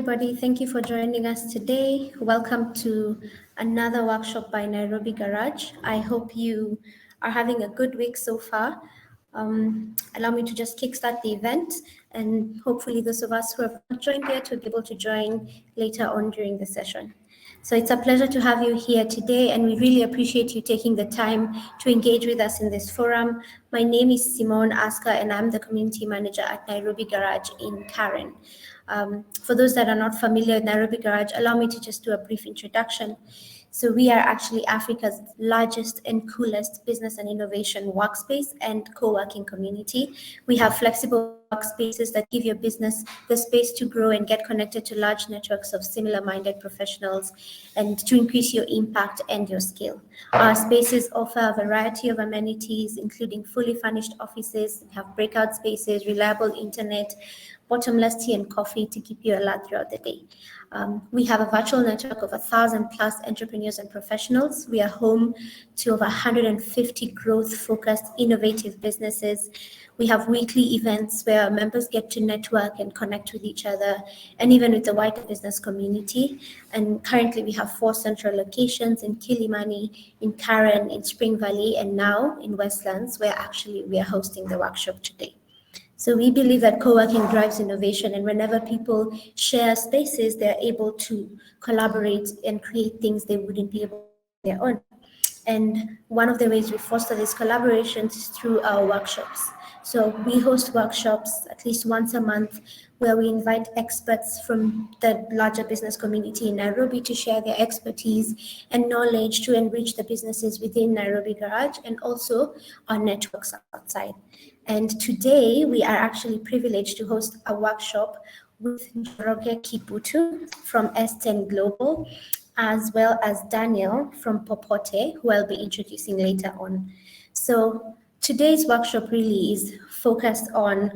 everybody. Thank you for joining us today. Welcome to another workshop by Nairobi Garage. I hope you are having a good week so far. Allow me to just kickstart the event, and hopefully those of us who have not joined yet will be able to join later on during the session. So it's a pleasure to have you here today, and we really appreciate you taking the time to engage with us in this forum. My name is Simone Asker, and I'm the community manager at Nairobi Garage in Karen. For those that are not familiar with Nairobi Garage, allow me to just do a brief introduction. So we are actually Africa's largest and coolest business and innovation workspace and co-working community. We have flexible workspaces that give your business the space to grow and get connected to large networks of similar-minded professionals and to increase your impact and your scale. Our spaces offer a variety of amenities, including fully furnished offices, we have breakout spaces, reliable internet, bottomless tea and coffee to keep you alert throughout the day. We have a virtual network of 1,000 plus entrepreneurs and professionals. We are home to over 150 growth-focused, innovative businesses. We have weekly events where our members get to network and connect with each other, and even with the wider business community. And currently we have 4 central locations in Kilimani, in Karen, in Spring Valley, and now in Westlands, where actually we are hosting the workshop today. So we believe that co-working drives innovation, and whenever people share spaces, they're able to collaborate and create things they wouldn't be able to do on their own. And one of the ways we foster these collaborations is through our workshops. So we host workshops at least once a month where we invite experts from the larger business community in Nairobi to share their expertise and knowledge to enrich the businesses within Nairobi Garage and also our networks outside. And today we are actually privileged to host a workshop with Njoroge Kibutu from S10 Global, as well as Daniel from Popote, who I'll be introducing later on. So today's workshop really is focused on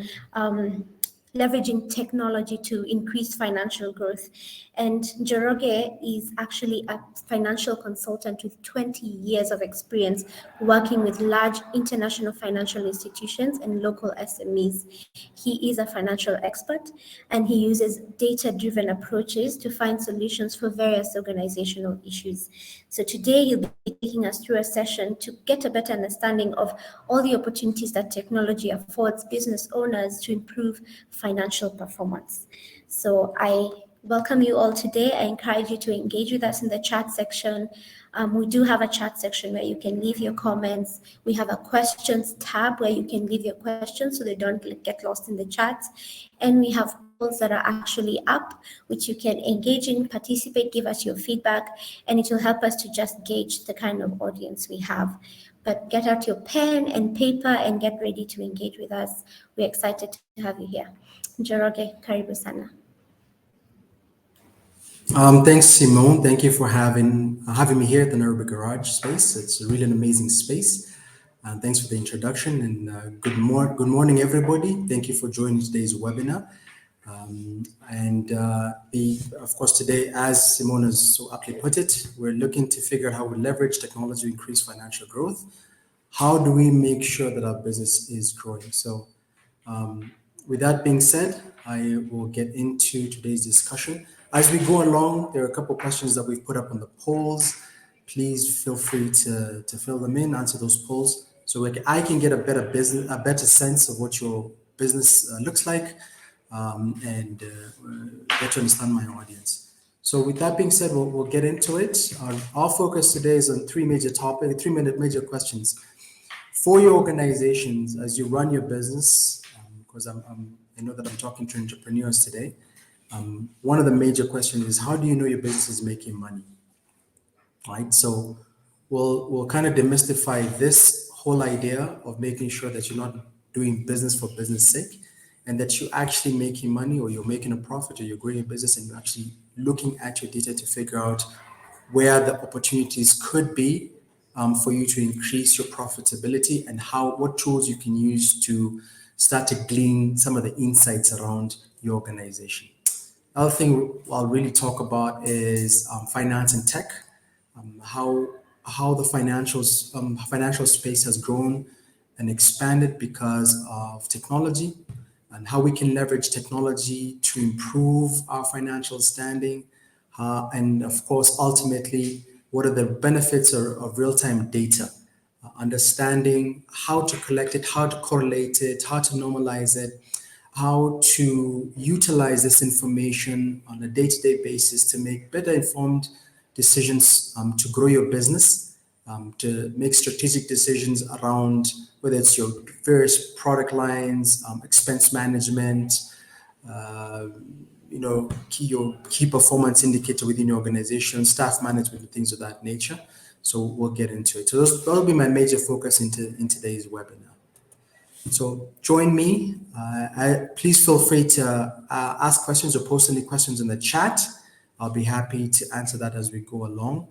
leveraging technology to increase financial growth. And Njoroge is actually a financial consultant with 20 years of experience working with large international financial institutions and local SMEs. He is a financial expert, and he uses data-driven approaches to find solutions for various organizational issues. So today he'll be taking us through a session to get a better understanding of all the opportunities that technology affords business owners to improve financial performance. So I welcome you all today. I encourage you to engage with us in the chat section. We do have a chat section where you can leave your comments. We have a questions tab where you can leave your questions so they don't get lost in the chat. And we have polls that are actually up, which you can engage in, participate, give us your feedback, and it will help us to just gauge the kind of audience we have. But get out your pen and paper and get ready to engage with us. We're excited to have you here. Njoroge, karibu sana. Thanks, Simone. Thank you for having me here at the Nairobi Garage space. It's really an amazing space. Thanks for the introduction, and good morning, everybody. Thank you for joining today's webinar. Of course, today, as Simone has so aptly put it, we're looking to figure out how we leverage technology to increase financial growth. How do we make sure that our business is growing? So with that being said, I will get into today's discussion. As we go along, there are a couple of questions that we've put up on the polls. Please feel free to fill them in, answer those polls, so I can get a better sense of what your business looks like, and get to understand my audience. So with that being said, we'll get into it. Our focus today is on three major major questions. For your organizations, as you run your business, because I know that I'm talking to entrepreneurs today, one of the major questions is, how do you know your business is making money? Right? So we'll kind of demystify this whole idea of making sure that you're not doing business for business sake, and that you're actually making money, or you're making a profit, or you're growing a business, and you're actually looking at your data to figure out where the opportunities could be for you to increase your profitability, and what tools you can use to start to glean some of the insights around your organization. Another thing I'll really talk about is finance and tech, how the financial space has grown and expanded because of technology, and how we can leverage technology to improve our financial standing, and of course, ultimately, what are the benefits of real-time data, understanding how to collect it, how to correlate it, how to normalize it, how to utilize this information on a day-to-day basis to make better informed decisions, to grow your business, to make strategic decisions around whether it's your various product lines, expense management, uh, your key performance indicator within your organization, staff management, and things of that nature. So we'll get into it. So that'll be my major focus in today's webinar. So join me. Please feel free to ask questions or post any questions in the chat. I'll be happy to answer that as we go along.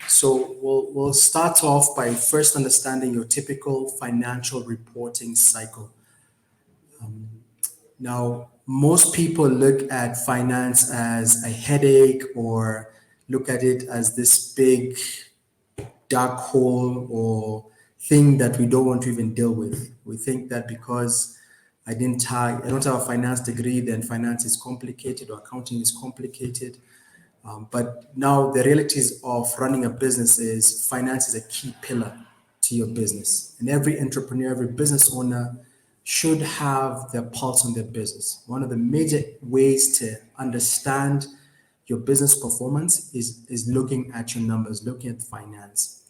So we'll start off by first understanding your typical financial reporting cycle. Now, most people look at finance as a headache or look at it as this big dark hole or thing that we don't want to even deal with. We think that because I don't have a finance degree, then finance is complicated or accounting is complicated. But now the realities of running a business is finance is a key pillar to your business. And every entrepreneur, every business owner should have their pulse on their business. One of the major ways to understand your business performance is looking at your numbers, looking at finance.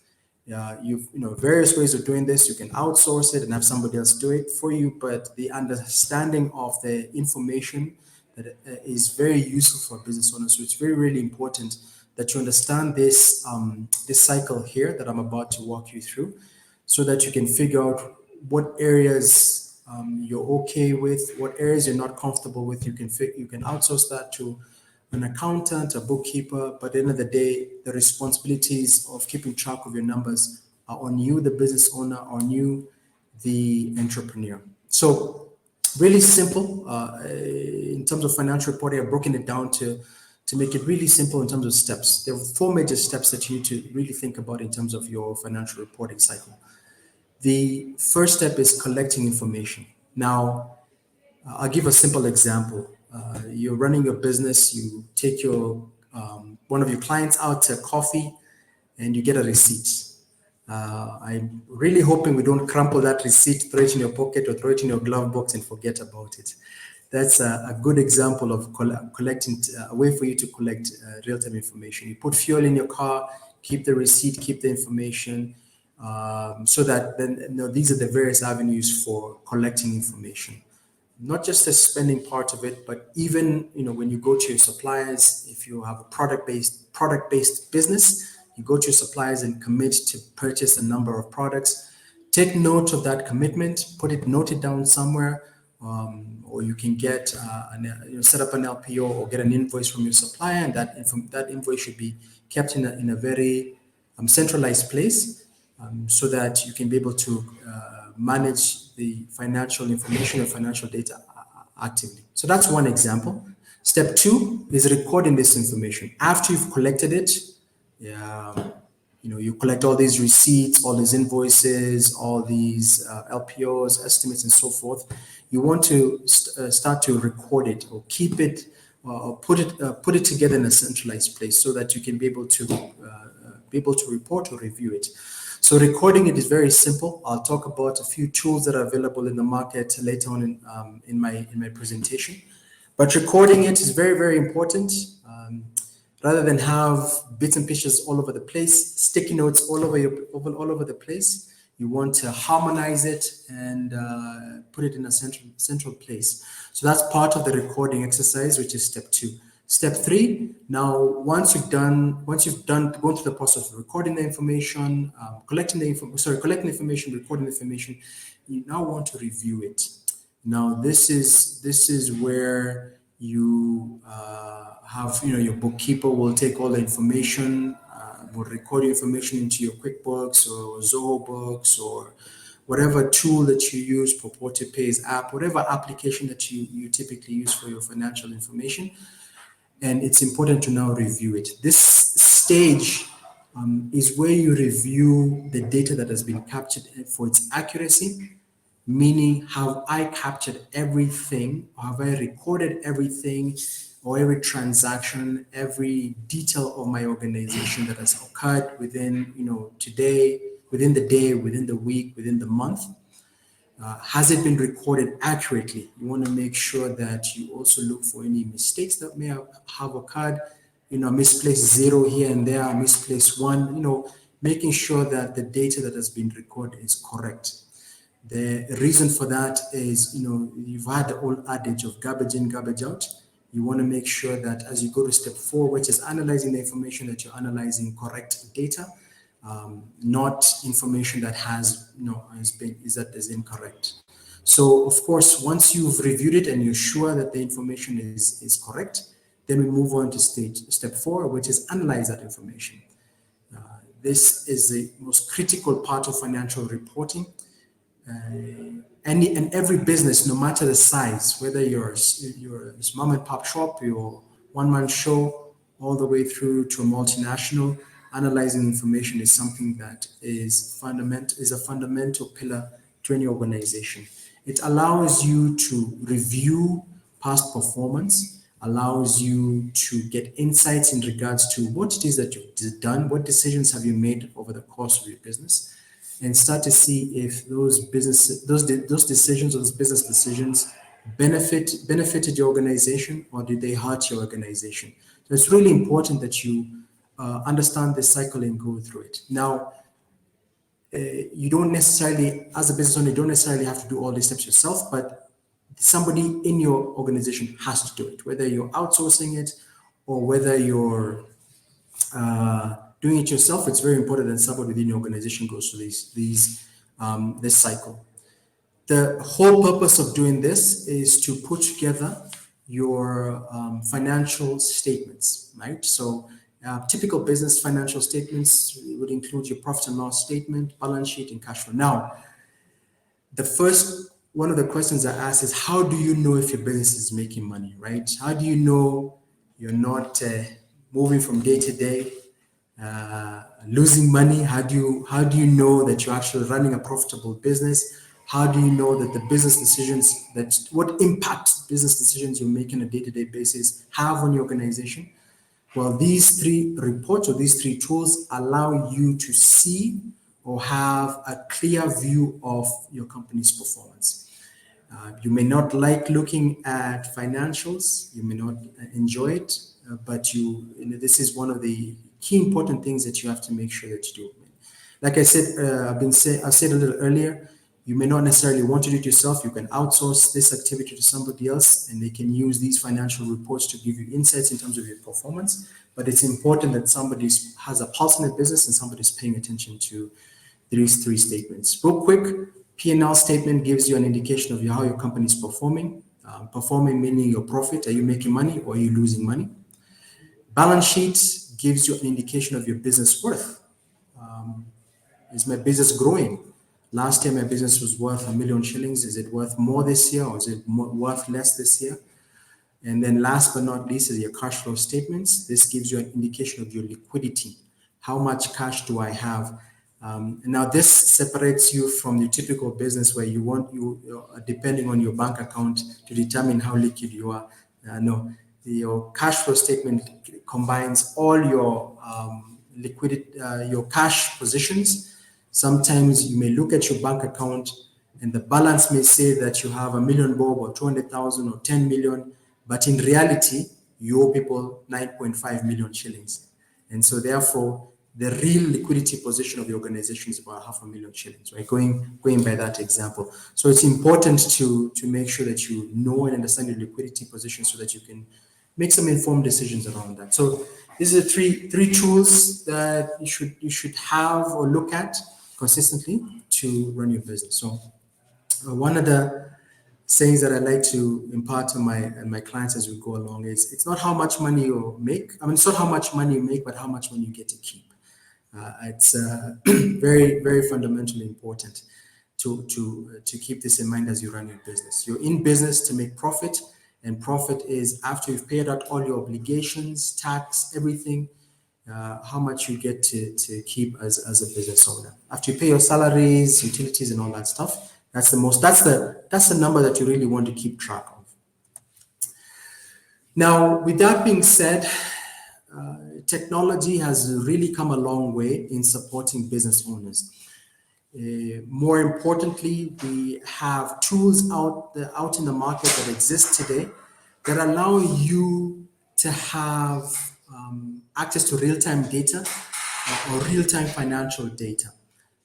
You've various ways of doing this. You can outsource it and have somebody else do it for you, but the understanding of the information that is very useful for business owners. So it's very, really important that you understand this this cycle here that I'm about to walk you through, so that you can figure out what areas you're okay with, what areas you're not comfortable with. You can outsource that to an accountant, a bookkeeper, but at the end of the day, the responsibilities of keeping track of your numbers are on you, the business owner, on you, the entrepreneur. So really simple in terms of financial reporting. I've broken it down to make it really simple in terms of steps. There are 4 major steps that you need to really think about in terms of your financial reporting cycle. The first step is collecting information. Now, I'll give a simple example. You're running your business, you take your one of your clients out to coffee and you get a receipt. I'm really hoping we don't crumple that receipt, throw it in your pocket or throw it in your glove box and forget about it. That's a good example of collecting, a way for you to collect real-time information. You put fuel in your car, keep the receipt, keep the information, so that then these are the various avenues for collecting information. Not just the spending part of it, but even when you go to your suppliers, if you have a product-based business, you go to your suppliers and commit to purchase a number of products. Take note of that commitment, note it down somewhere, or you can get set up an LPO or get an invoice from your supplier, and that invoice should be kept in a very centralized place, so that you can be able to manage the financial information and financial data actively. So that's one example. Step 2 is recording this information. After you've collected it, you collect all these receipts, all these invoices, all these LPOs, estimates, and so forth. You want to start to record it or keep it, or put it together in a centralized place, so that you can be able to report or review it. So recording it is very simple. I'll talk about a few tools that are available in the market later on in my presentation. But recording it is very, very important. Rather than have bits and pieces all over the place, sticky notes all over the place, you want to harmonize it and put it in a central place. So that's part of the recording exercise, which is step 2. Step 3, now once you've gone through the process of recording the information, collecting the information, recording the information, you now want to review it. Now this is where you have, your bookkeeper will take all the information, will record your information into your QuickBooks or Zoho Books or whatever tool that you use, Purport to Pay's app, whatever application that you typically use for your financial information. And it's important to now review it. This stage is where you review the data that has been captured for its accuracy, meaning have I captured everything, or have I recorded everything, or every transaction, every detail of my organization that has occurred within, today, within the day, within the week, within the month. Has it been recorded accurately? You want to make sure that you also look for any mistakes that may have occurred, misplaced zero here and there, misplaced one, making sure that the data that has been recorded is correct. The reason for that is, you've had the old adage of garbage in, garbage out. You want to make sure that as you go to step 4, which is analyzing the information, that you're analyzing correct data, not information that is incorrect. So of course, once you've reviewed it and you're sure that the information is correct, then we move on to step 4, which is analyze that information. This is the most critical part of financial reporting. Every business, no matter the size, whether you're a mom and pop shop, your one-man show, all the way through to a multinational, analyzing information is something that is a fundamental pillar to any organization. It allows you to review past performance, allows you to get insights in regards to what it is that you've done, what decisions have you made over the course of your business, and start to see if those decisions or those business decisions benefited your organization, or did they hurt your organization. So it's really important that you understand this cycle and go through it. Now, you don't necessarily, as a business owner, you don't necessarily have to do all these steps yourself, but somebody in your organization has to do it, whether you're outsourcing it or whether you're doing it yourself. It's very important that somebody within your organization goes through this cycle. The whole purpose of doing this is to put together your financial statements, right? So typical business financial statements would include your profit and loss statement, balance sheet, and cash flow. Now, one of the questions I ask is, how do you know if your business is making money, right? How do you know you're not moving from day to day, losing money? How do you know that you're actually running a profitable business? How do you know that the business decisions, what impact business decisions you make on a day-to-day basis have on your organization? Well, these 3 reports or these 3 tools allow you to see or have a clear view of your company's performance. You may not like looking at financials, you may not enjoy it, but this is one of the key important things that you have to make sure that you do. Like I said, I've said a little earlier, you may not necessarily want to do it yourself. You can outsource this activity to somebody else, and they can use these financial reports to give you insights in terms of your performance. But it's important that somebody has a pulse in the business and somebody's paying attention to these 3 statements. Real quick, P&L statement gives you an indication of how your company is performing. Performing meaning your profit. Are you making money or are you losing money? Balance sheet gives you an indication of your business worth. Is my business growing? Last year, my business was worth 1 million shillings. Is it worth more this year, or is it worth less this year? And then last but not least is your cash flow statements. This gives you an indication of your liquidity. How much cash do I have? Now, this separates you from the typical business where depending on your bank account to determine how liquid you are. No, your cash flow statement combines all your your cash positions. Sometimes you may look at your bank account and the balance may say that you have 1 million bob or 200,000 or 10 million, but in reality, you owe people 9.5 million shillings. And so therefore, the real liquidity position of the organization is about 500,000 shillings, right? Going by that example. So it's important to make sure that you know and understand your liquidity position so that you can make some informed decisions around that. So these are three tools that you should have or look at consistently to run your business. So one of the sayings that I like to impart to my clients as we go along is, it's not how much money you make. I mean, it's not how much money you make, but how much money you get to keep. It's very, very fundamentally important to keep this in mind as you run your business. You're in business to make profit, and profit is after you've paid out all your obligations, tax, everything. How much you get to keep as a business owner. After you pay your salaries, utilities, and all that stuff, That's the number that you really want to keep track of. Now, with that being said, technology has really come a long way in supporting business owners. More importantly, we have tools out in the market that exist today that allow you to have access to real-time data or real-time financial data.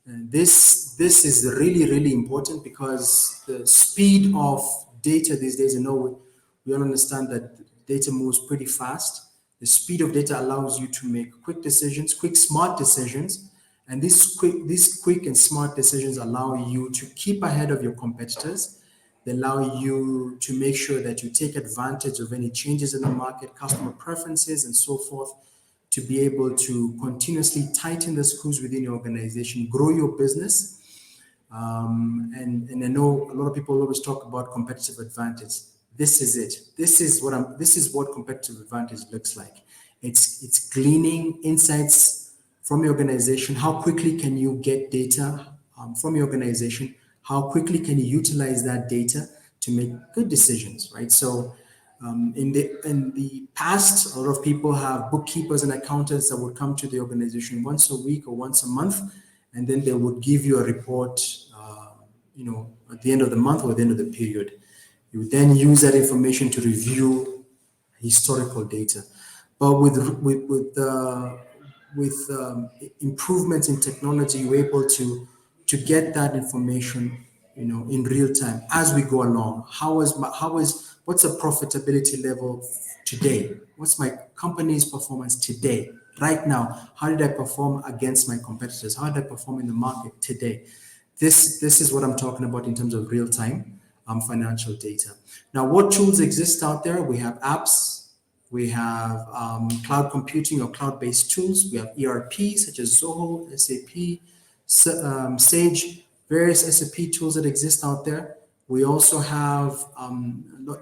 And this is really important because the speed of data these days, we all understand that data moves pretty fast. The speed of data allows you to make quick decisions, quick smart decisions, and these quick and smart decisions allow you to keep ahead of your competitors. They allow you to make sure that you take advantage of any changes in the market, customer preferences, and so forth, to be able to continuously tighten the screws within your organization, grow your business. And I know a lot of people always talk about competitive advantage. This is it. This is what competitive advantage looks like. It's gleaning insights from your organization. How quickly can you get data from your organization? How quickly can you utilize that data to make good decisions, right? So in the past, a lot of people have bookkeepers and accountants that would come to the organization once a week or once a month, and then they would give you a report, at the end of the month or at the end of the period. You would then use that information to review historical data. But with improvements in technology, you're able to get that information, in real time as we go along. What's the profitability level today? What's my company's performance today, right now? How did I perform against my competitors? How did I perform in the market today? This is what I'm talking about in terms of real time financial data. Now, what tools exist out there? We have apps. We have cloud computing or cloud-based tools. We have ERPs such as Zoho, SAP, Sage, various SAP tools that exist out there. We also have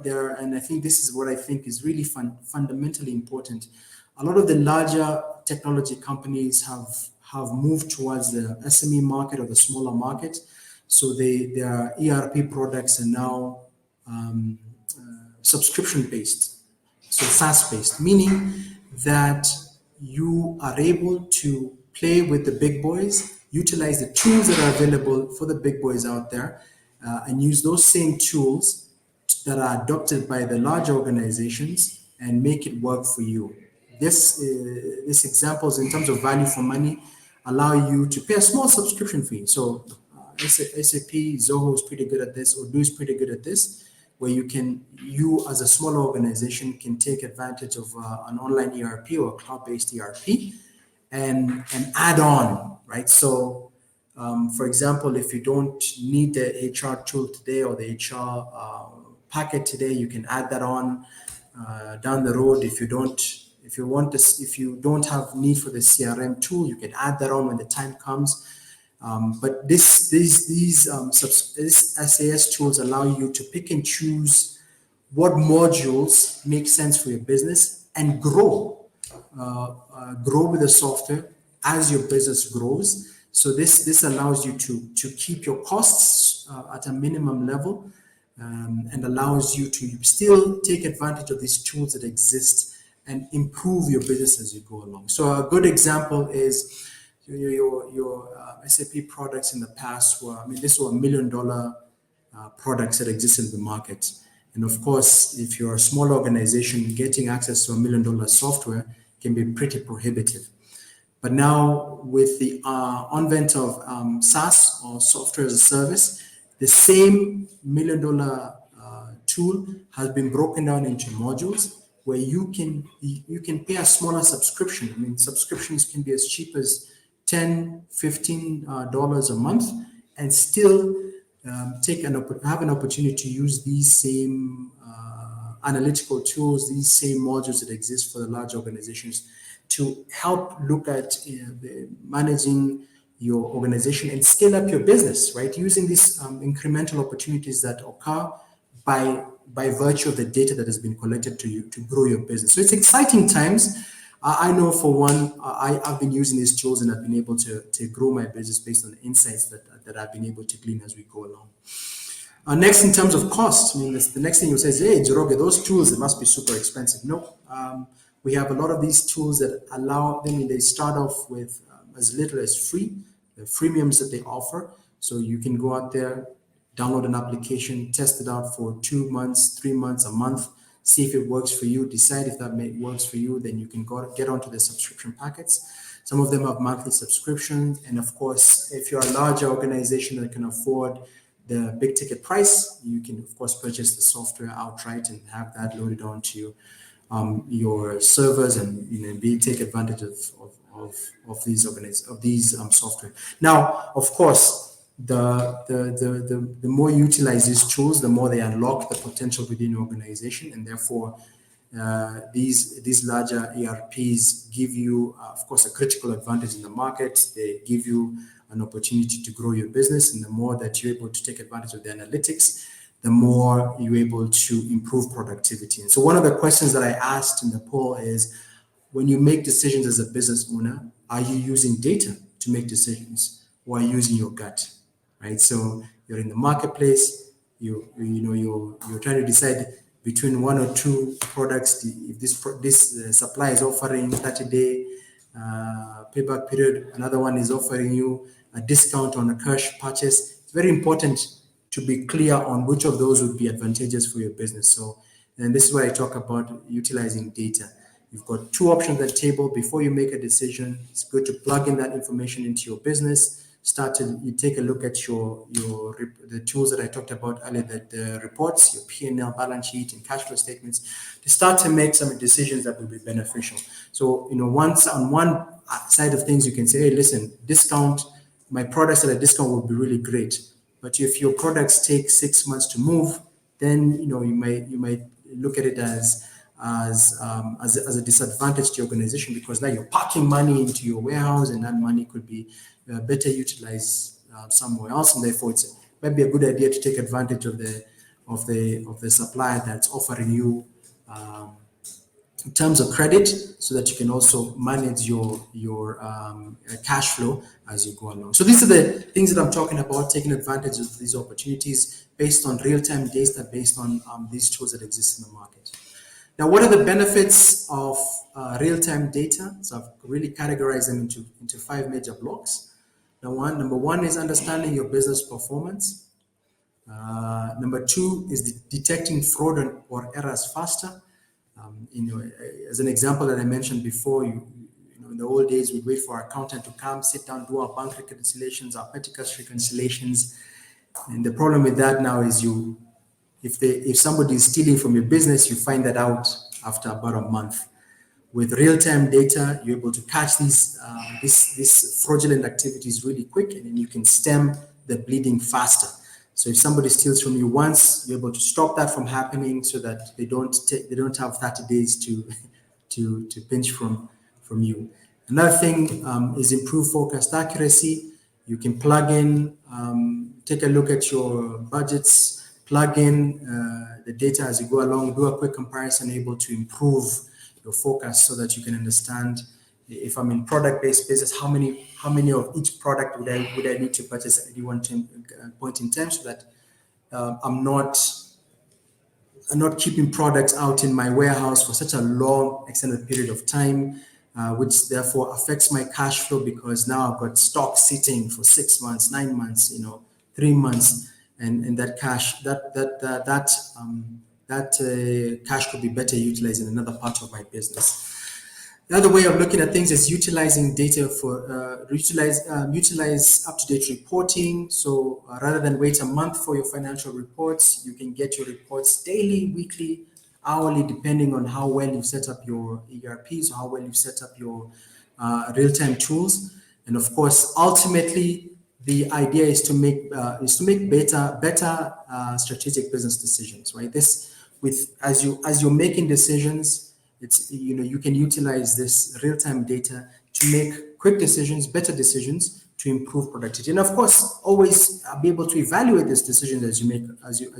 there, and I think this is what I think is really fundamentally important. A lot of the larger technology companies have moved towards the SME market or the smaller market. So their ERP products are now subscription-based, so SaaS-based, meaning that you are able to play with the big boys, utilize the tools that are available for the big boys out there, and use those same tools that are adopted by the large organizations and make it work for you. This examples in terms of value for money allow you to pay a small subscription fee. So SAP, Zoho is pretty good at this, Odoo is pretty good at this, where you as a smaller organization can take advantage of an online ERP or a cloud-based ERP and add on, right? So, for example, if you don't need the HR tool today or the HR packet today, you can add that on down the road. If you don't have need for the CRM tool, you can add that on when the time comes. But these SAS tools allow you to pick and choose what modules make sense for your business and grow with the software as your business grows. So this allows you to keep your costs at a minimum level and allows you to still take advantage of these tools that exist and improve your business as you go along. So a good example is your SAP products in the past these were $1 million products that existed in the market. And of course, if you're a small organization, getting access to $1 million software can be pretty prohibitive. But now with the advent of SaaS or software as a service, the same $1 million tool has been broken down into modules where you can pay a smaller subscription. I mean, subscriptions can be as cheap as $10, $15 a month, and still have an opportunity to use these same analytical tools, these same modules that exist for the large organizations to help look at managing your organization and scale up your business, right? Using these incremental opportunities that occur by virtue of the data that has been collected to grow your business. So it's exciting times. I know for one, I've been using these tools and I've been able to grow my business based on the insights that I've been able to glean as we go along. Next, in terms of cost, I mean, the next thing you say is, hey, Njoroge, those tools, they must be super expensive. No, we have a lot of these tools that allow them, they start off with as little as free, the freemiums that they offer. So you can go out there, download an application, test it out for 2 months, 3 months, a month, see if it works for you, decide if that works for you, then you can get onto the subscription packets. Some of them have monthly subscriptions. And of course, if you're a larger organization that can afford the big ticket price, you can of course purchase the software outright and have that loaded onto your servers, and take advantage of these software. Now, of course, the more you utilize these tools, the more they unlock the potential within your organization, and therefore these larger ERPs give you, of course, a critical advantage in the market. They give you an opportunity to grow your business, and the more that you're able to take advantage of the analytics, the more you're able to improve productivity. And so one of the questions that I asked in the poll is, when you make decisions as a business owner, are you using data to make decisions, or are you using your gut? Right? So you're in the marketplace, you're trying to decide between one or two products. If this supply is offering 30-day payback period, another one is offering you a discount on a cash purchase. It's very important to be clear on which of those would be advantageous for your business. So, and this is where I talk about utilizing data. You've got two options at the table. Before you make a decision, it's good to plug in that information into your business. You take a look at the tools that I talked about earlier, the reports, your P&L, balance sheet, and cash flow statements, to start to make some decisions that will be beneficial. So, once on one side of things, you can say, hey, listen, discount, my products at a discount would be really great. But if your products take 6 months to move, then you might look at it as a disadvantage to your organization, because now you're parking money into your warehouse, and that money could be better utilized somewhere else, and therefore it might be a good idea to take advantage of the supplier that's offering you in terms of credit, so that you can also manage your cash flow as you go along. So these are the things that I'm talking about, taking advantage of these opportunities based on real-time data, based on these tools that exist in the market. Now, what are the benefits of real-time data? So I've really categorized them into 5 major blocks. Number one is understanding your business performance. Number 2 is detecting fraud or errors faster. As an example that I mentioned before, in the old days, we'd wait for our accountant to come, sit down, do our bank reconciliations, our petty cash reconciliations. And the problem with that now is if somebody is stealing from your business, you find that out after about a month. With real-time data, you're able to catch these fraudulent activities really quick, and then you can stem the bleeding faster. So if somebody steals from you once, you're able to stop that from happening, so that they don't have 30 days to pinch from you. Another thing is improved forecast accuracy. You can plug in, take a look at your budgets, plug in the data as you go along, do a quick comparison, able to improve your forecast, so that you can understand, if I'm in product-based business, how many of each product would I need to purchase at any one point in time, so that I'm not keeping products out in my warehouse for such a long extended period of time, which therefore affects my cash flow, because now I've got stock sitting for 6 months, 9 months, 3 months, and that cash cash could be better utilized in another part of my business. The other way of looking at things is utilizing data for utilize up-to-date reporting. So rather than wait a month for your financial reports, you can get your reports daily, weekly, hourly, depending on how well you've set up your ERPs, or how well you've set up your real-time tools. And of course, ultimately, the idea is to make better strategic business decisions. Right? As you're making decisions, it's you can utilize this real-time data to make quick decisions, better decisions, to improve productivity, and of course, always be able to evaluate these decisions as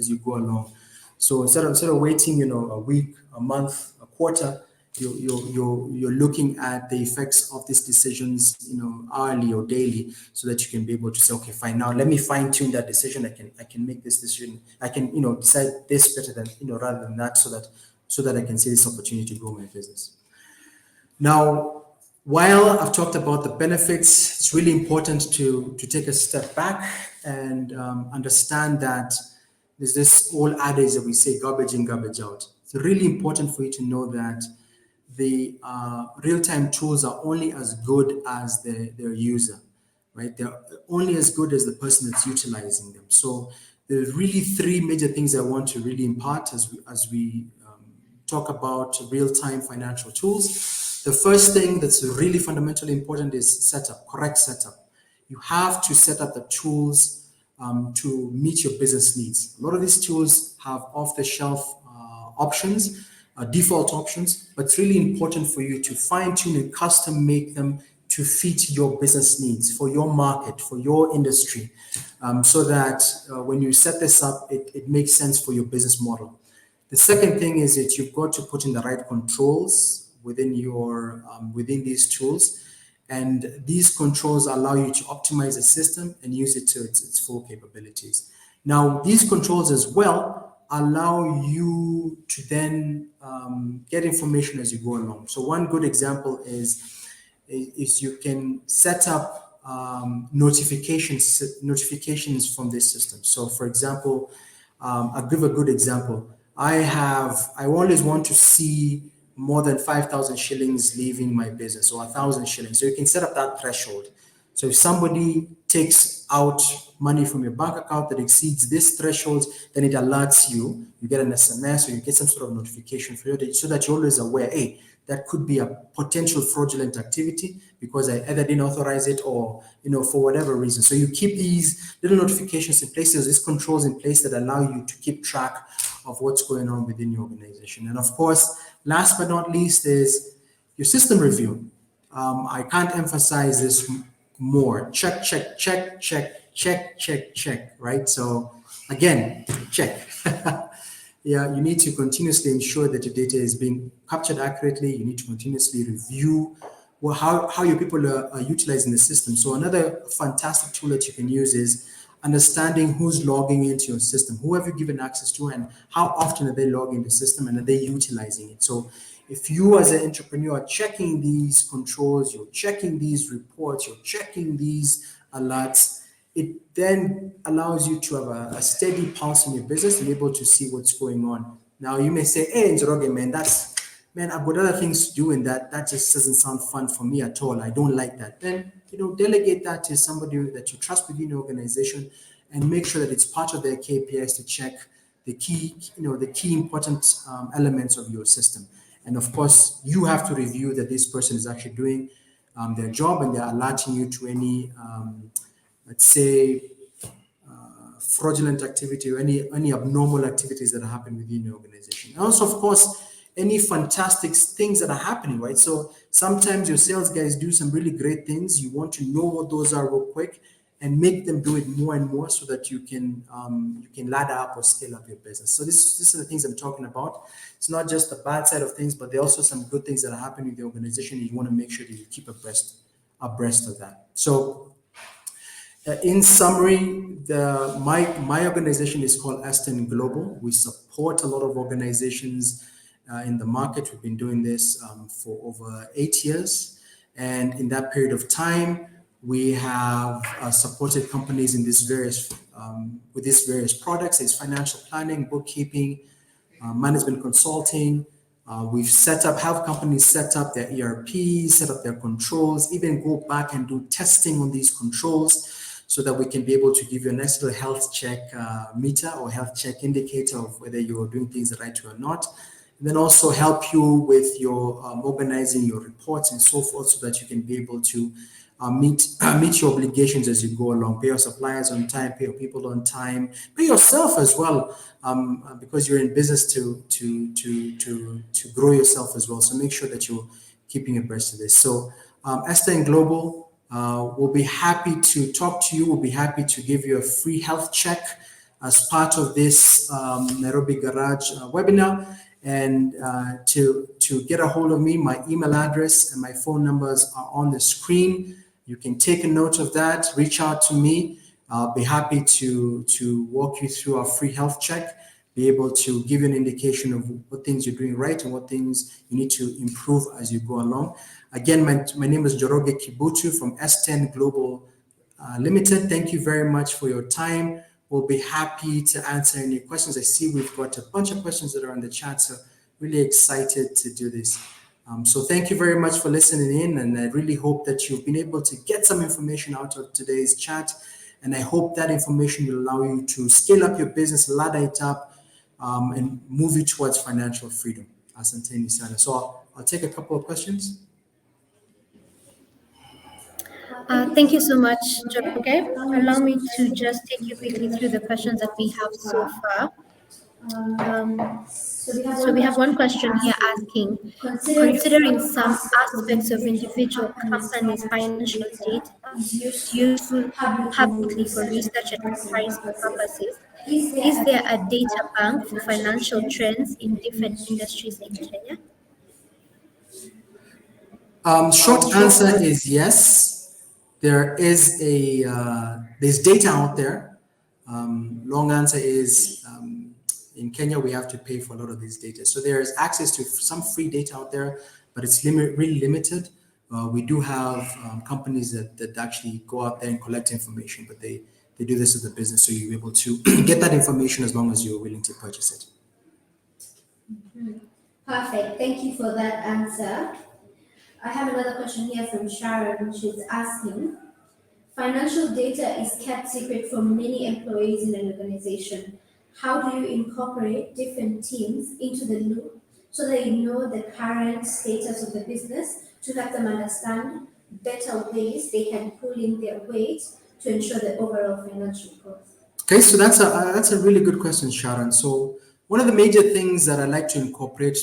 you go along. So instead of waiting, a week, a month, a quarter, you're looking at the effects of these decisions, hourly or daily, so that you can be able to say, okay, fine, now let me fine tune that decision. I can make this decision. I can, decide this better than, rather than that, so that I can see this opportunity to grow my business. Now, while I've talked about the benefits, it's really important to take a step back and understand that there's this old adage that we say, garbage in, garbage out. It's really important for you to know that the real-time tools are only as good as their user, right? They're only as good as the person that's utilizing them. So there's really three major things I want to really impart as we talk about real-time financial tools. The first thing that's really fundamentally important is setup, correct setup. You have to set up the tools to meet your business needs. A lot of these tools have off-the-shelf options, default options, but it's really important for you to fine-tune and custom make them to fit your business needs, for your market, for your industry, so that when you set this up, it makes sense for your business model. The second thing is that you've got to put in the right controls within within these tools, and these controls allow you to optimize the system and use it to its full capabilities. Now, these controls as well allow you to then get information as you go along. So one good example is you can set up notifications from this system. So, for example, I'll give a good example. I always want to see more than 5,000 shillings leaving my business, or 1,000 shillings. So you can set up that threshold. So if somebody takes out money from your bank account that exceeds this threshold, then it alerts you. You get an SMS or you get some sort of notification for you, so that you're always aware, hey, that could be a potential fraudulent activity because I either didn't authorize it or, for whatever reason. So you keep these little notifications in place, there's these controls in place that allow you to keep track of what's going on within your organization. And of course, last but not least is your system review. I can't emphasize this more. Check, right? So again, check. Yeah, you need to continuously ensure that your data is being captured accurately. You need to continuously review how your people are utilizing the system. So another fantastic tool that you can use is understanding who's logging into your system, who have you given access to, and how often are they logging the system and are they utilizing it. So if you as an entrepreneur are checking these controls, you're checking these reports, you're checking these alerts, it then allows you to have a steady pulse in your business and able to see what's going on. Now you may say, hey, Njoroge, man, I've got other things to do, and that just doesn't sound fun for me at all. I don't like that. Then, delegate that to somebody that you trust within your organization and make sure that it's part of their KPIs to check the key important elements of your system. And of course, you have to review that this person is actually doing their job and they're alerting you to any let's say, fraudulent activity or any abnormal activities that are happening within your organization. And also, of course, any fantastic things that are happening, right? So sometimes your sales guys do some really great things. You want to know what those are real quick and make them do it more and more so that you can ladder up or scale up your business. So this are the things I'm talking about. It's not just the bad side of things, but there are also some good things that are happening with the organization. You want to make sure that you keep abreast of that. So in summary, my organization is called S10 Global. We support a lot of organizations in the market. We've been doing this for over 8 years. And in that period of time, we have supported companies in these with these various products. It's financial planning, bookkeeping, management consulting. We've help companies set up their ERPs, set up their controls, even go back and do testing on these controls, so that we can be able to give you a nice little health check meter or health check indicator of whether you're doing things the right way or not. And then also help you with your organizing your reports and so forth, so that you can be able to meet your obligations as you go along. Pay your suppliers on time, pay your people on time, pay yourself as well, because you're in business to grow yourself as well. So make sure that you're keeping abreast of this. So S10 Global, we'll be happy to talk to you. We'll be happy to give you a free health check as part of this Nairobi Garage webinar. And to get a hold of me, my email address and my phone numbers are on the screen. You can take a note of that, reach out to me. I'll be happy to walk you through our free health check, be able to give you an indication of what things you're doing right and what things you need to improve as you go along. Again, my name is Njoroge Kibutu from S10 Global Limited. Thank you very much for your time. We'll be happy to answer any questions. I see we've got a bunch of questions that are on the chat, so really excited to do this. So thank you very much for listening in, and I really hope that you've been able to get some information out of today's chat. And I hope that information will allow you to scale up your business, ladder it up, and move you towards financial freedom. Asanteni sana. So I'll take a couple of questions. Thank you so much, Njoroge. Allow me to just take you quickly through the questions that we have so far. So we have one question here asking, considering some aspects of individual companies' financial data is useful publicly for research and comparison purposes, is there a data bank for financial trends in different industries in Kenya? Short answer is yes. There is there's data out there. Long answer is in Kenya we have to pay for a lot of these data. So there is access to some free data out there, but it's really limited. We do have companies that actually go out there and collect information, but they do this as a business, so you're able to get that information as long as you're willing to purchase it. Perfect. Thank you for that answer. I have another question here from Sharon. She's asking, financial data is kept secret from many employees in an organization. How do you incorporate different teams into the loop so they know the current status of the business to help them understand better ways they can pull in their weight to ensure the overall financial growth? Okay, so that's a really good question, Sharon. So one of the major things that I like to incorporate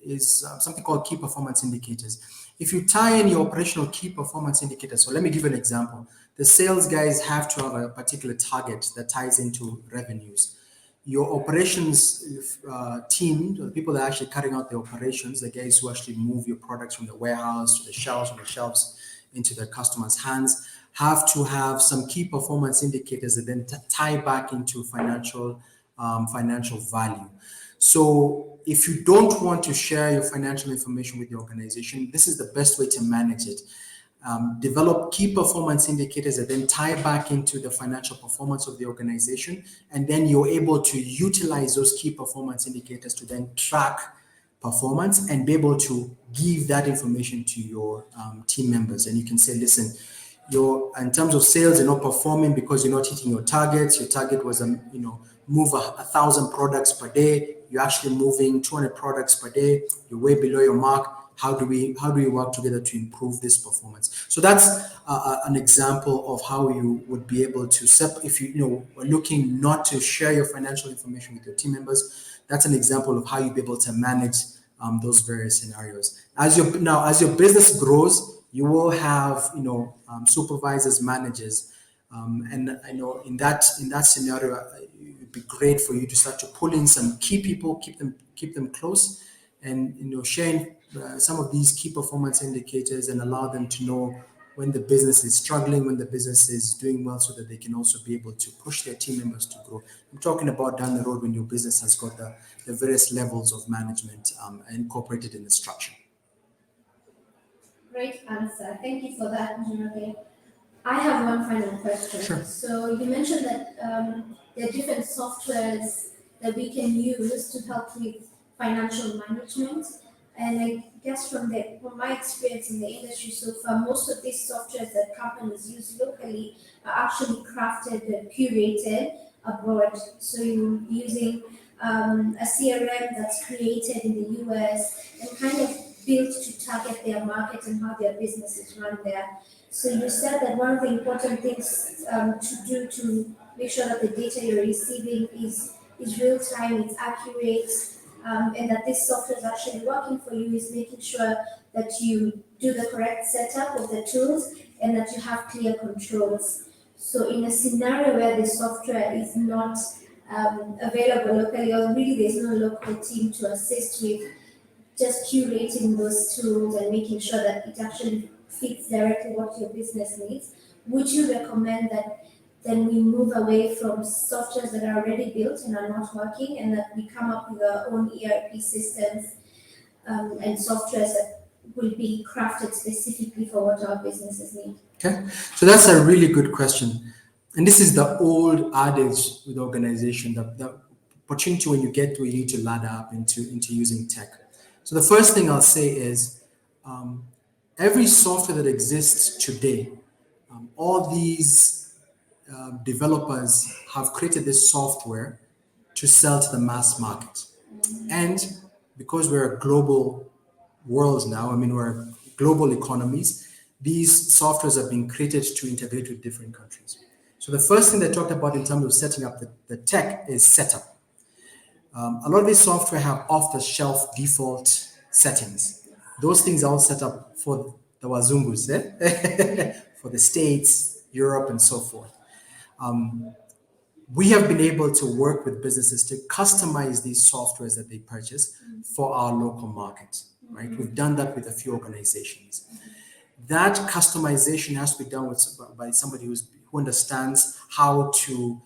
is something called key performance indicators. If you tie in your operational key performance indicators, so let me give you an example. The sales guys have to have a particular target that ties into revenues. Your operations team, the people that are actually carrying out the operations, the guys who actually move your products from the warehouse to the shelves, from the shelves into the customer's hands, have to have some key performance indicators that then tie back into financial value. So if you don't want to share your financial information with the organization, this is the best way to manage it. Develop key performance indicators that then tie back into the financial performance of the organization, and then you're able to utilize those key performance indicators to then track performance and be able to give that information to your team members. And you can say, listen, in terms of sales, you're not performing because you're not hitting your targets. Your target was move 1,000 products per day. You're actually moving 200 products per day. You're way below your mark. How do we work together to improve this performance? So that's an example of how you would be able to if you are looking not to share your financial information with your team members. That's an example of how you'll be able to manage those various scenarios. As your business grows, you will have supervisors, managers, and I know in that scenario, it'd be great for you to start to pull in some key people, keep them close, and sharing some of these key performance indicators and allow them to know when the business is struggling, when the business is doing well, so that they can also be able to push their team members to grow. I'm talking about down the road when your business has got the various levels of management incorporated in the structure. Great answer. Thank you for that, Njoroge. I have one final question. Sure. So you mentioned that there are different softwares that we can use to help with financial management. And I guess from my experience in the industry so far, most of these softwares that companies use locally are actually crafted and curated abroad. So you're using a CRM that's created in the US and kind of built to target their market and how their business is run there. So you said that one of the important things to do to make sure that the data you're receiving is real time, it's accurate, and that this software is actually working for you is making sure that you do the correct setup of the tools and that you have clear controls. So in a scenario where the software is not available locally, or really there's no local team to assist with just curating those tools and making sure that it actually fits directly what your business needs, would you recommend that then we move away from softwares that are already built and are not working, and that we come up with our own ERP systems and softwares that will be crafted specifically for what our businesses need? Okay, so that's a really good question. And this is the old adage with organization, the opportunity when you get to it, you need to ladder up into using tech. So the first thing I'll say is every software that exists today, all these developers have created this software to sell to the mass market. And because we're a global world now, I mean, we're global economies, these softwares have been created to integrate with different countries. So the first thing they talked about in terms of setting up the tech is setup. A lot of these software have off-the-shelf default settings. Those things are all set up for the Wazungus, for the States, Europe, and so forth. We have been able to work with businesses to customize these softwares that they purchase for our local market, right? We've done that with a few organizations. That customization has to be done by somebody who understands how to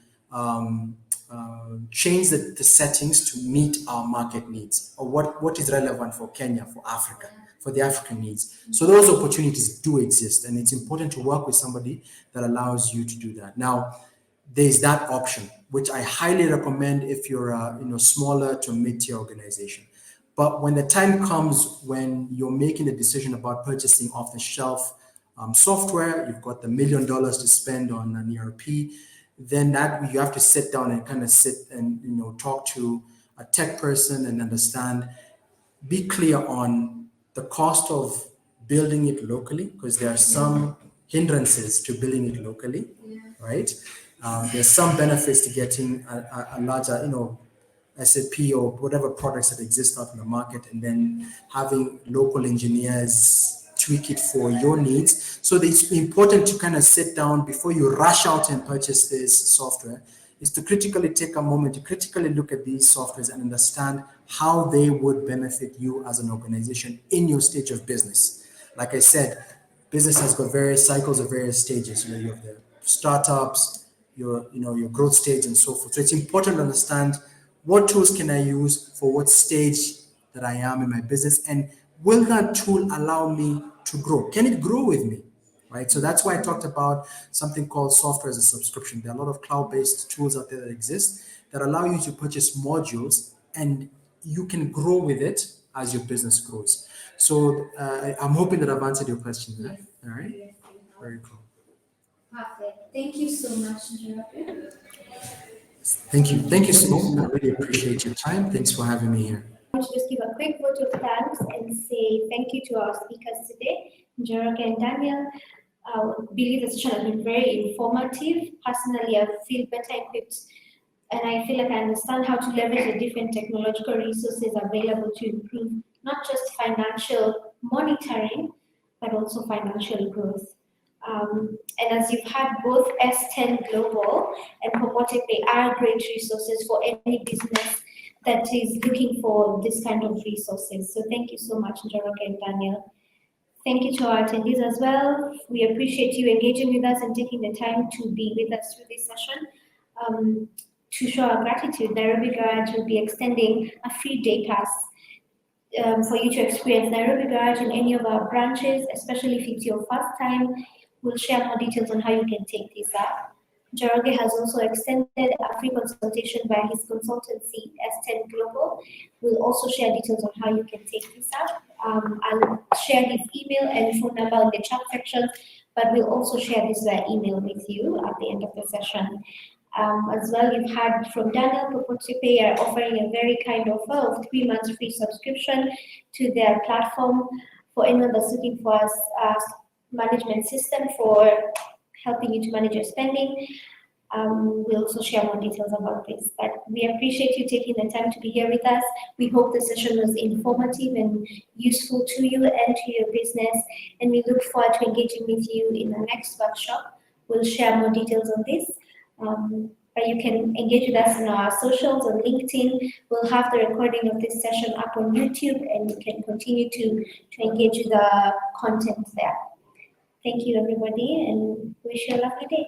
change the settings to meet our market needs, or what is relevant for Kenya, for Africa, for the African needs. So those opportunities do exist, and it's important to work with somebody that allows you to do that. Now, there's that option, which I highly recommend if you're a smaller to mid-tier organization. But when the time comes when you're making a decision about purchasing off-the-shelf software, you've got the $1 million to spend on an ERP, then that you have to sit down and kind of sit and talk to a tech person and understand, be clear on the cost of building it locally, because there are some hindrances to building it locally, right? There's some benefits to getting a larger, SAP or whatever products that exist out in the market, and then having local engineers tweak it for your needs. So it's important to kind of sit down before you rush out and purchase this software, is to critically take a moment to critically look at these softwares and understand how they would benefit you as an organization in your stage of business. Like I said, business has got various cycles of various stages. You have the startups, your growth stage, and so forth. So it's important to understand what tools can I use for what stage that I am in my business, and will that tool allow me to grow? Can it grow with me? Right. So that's why I talked about something called software as a subscription. There are a lot of cloud-based tools out there that exist that allow you to purchase modules, and you can grow with it as your business grows. So I'm hoping that I've answered your question. Right? All right. Yes, Very cool. perfect. Thank you so much, Njoroge. Thank you. Thank you, Simone. I really appreciate your time. Thanks for having me here. I want to just give a quick vote of thanks and say thank you to our speakers today, Njoroge and Daniel. I believe the session has been very informative. Personally, I feel better equipped, and I feel like I understand how to leverage the different technological resources available to improve not just financial monitoring, but also financial growth. And as you've had, both S10 Global and Popotic, they are great resources for any business that is looking for this kind of resources. So thank you so much, Njoroge and Daniel. Thank you to our attendees as well. We appreciate you engaging with us and taking the time to be with us through this session. To show our gratitude, Nairobi Garage will be extending a free day pass for you to experience Nairobi Garage in any of our branches, especially if it's your first time. We'll share more details on how you can take this up. Njoroge has also extended a free consultation by his consultancy, S10 Global. We'll also share details on how you can take this up. I'll share his email and phone number in the chat section, but we'll also share this via email with you at the end of the session. As well, you've had from Daniel, Popotipe are offering a very kind offer of 3 months free subscription to their platform for anyone that's looking for a management system for helping you to manage your spending. We'll also share more details about this, but we appreciate you taking the time to be here with us. We hope the session was informative and useful to you and to your business, and we look forward to engaging with you in the next workshop. We'll share more details on this. You can engage with us in our socials on LinkedIn. We'll have the recording of this session up on YouTube, and you can continue to engage with the content there. Thank you, everybody, and wish you a lovely day.